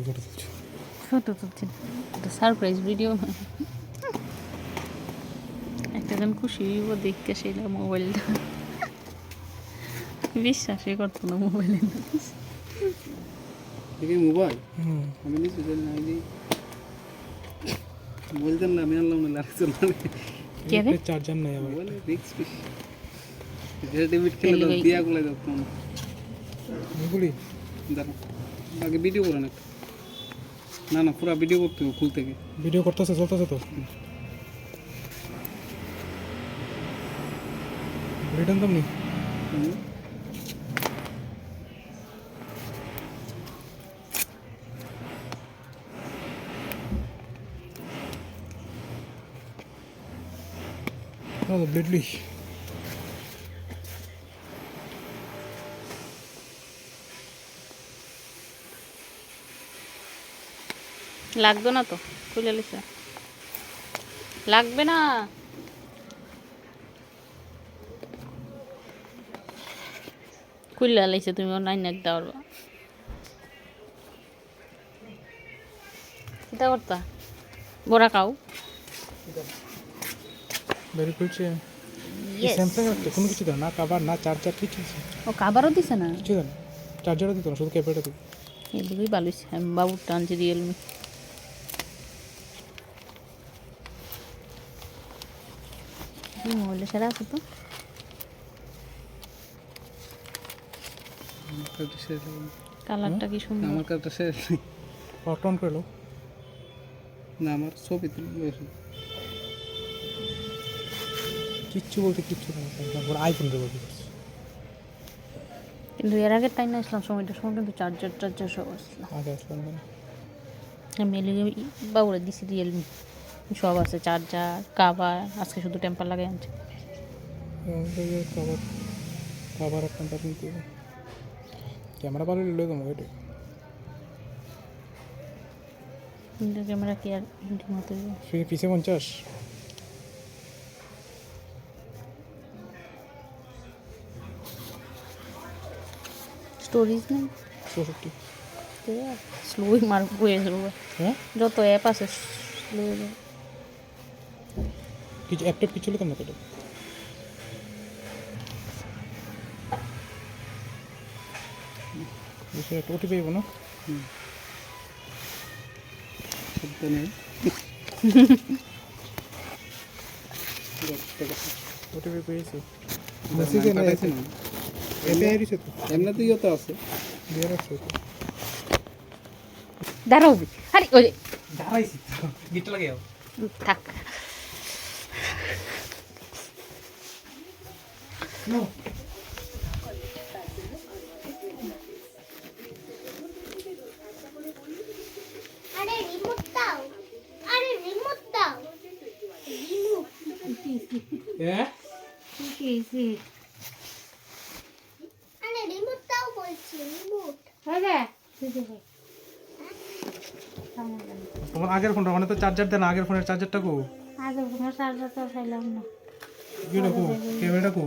Photo তুলছি তো surprise video একটা জন খুশি হইব দেখতে সেটা মোবাইলটা বিশ্বাসই করতো না মোবাইলে দেখি মোবাইল আমি নিচ্ছি নাই দিই বলতেন না আমি আনলাম না লাগছে না কে রে চার্জার নাই আমার বলে রিক্স যেটা ডেবিট খেলে দাও দিয়া গুলো দাও কোন এগুলি দাঁড়া আগে ভিডিও করে না না না পুরো ভিডিও করতে হবে খুল থেকে ভিডিও করতেছে চলতেছে তো রিটার্ন তো নেই Oh, deadly. লাগবে না তো খুলে লিসা লাগবে না খুলে লাইছে তুমি অনলাইন এক দাও এটা করতা বড়া খাও Very good. স্যামসাং এর কোনো কিছু দাও না কভার না চার্জার কিছু ও কাবারও দিছে না কিছু দাও চার্জারও দিত না শুধু ক্যাপেটা দিত এগুলোই ভালো হয়েছে আমি বাবুর টানছি রিয়েলমি মোবাইলে সেরা আছে তো কালারটা কি সুন্দর আমার কাছে শেষ অন করে লো না আমার ছবি তুলে কিচ্ছু বলতে কিচ্ছু না আইফোন দেবো কিন্তু এর আগের টাইম না আসলাম সময়টার সময় কিন্তু চার্জার সব আসলাম আগে আসলাম না আমি বাবুরা দিছি রিয়েলমি সব আছে চার্জার কাভার আজকে শুধু টেম্পার লাগাই আনছে কভার কভার একটা নিতে ক্যামেরা ভালো নিলে তো মোবাইল কিন্তু ক্যামেরা কি আর মতো পিসে 50 স্টোরেজ নেই 64 স্লোই মার হয়ে যাবে হ্যাঁ যত অ্যাপ আছে স্লো হয়ে যাবে কিছু অ্যাপটেপ কিছু লিখতাম না তো বিষয় ওটি পাইব না শব্দ নেই ওটি পেয়েছি মেসেজে না আছে না এমনি আইছে তো এমনিতেই তো আছে দিয়ে রাখছো তো দাঁড়াও আরে ওই দাঁড়াইছি গিটটা লাগাও থাক নো আরে রিমোট দাও রিমোট হ্যাঁ আরে রিমোট দাও বলছি রিমোট তোমার আগের ফোনটা মানে তো চার্জার দেন আগের ফোনের চার্জারটা কো আগে তোমার চার্জার তো চাইলাম না কি রাখো ক্যামেরাটা কো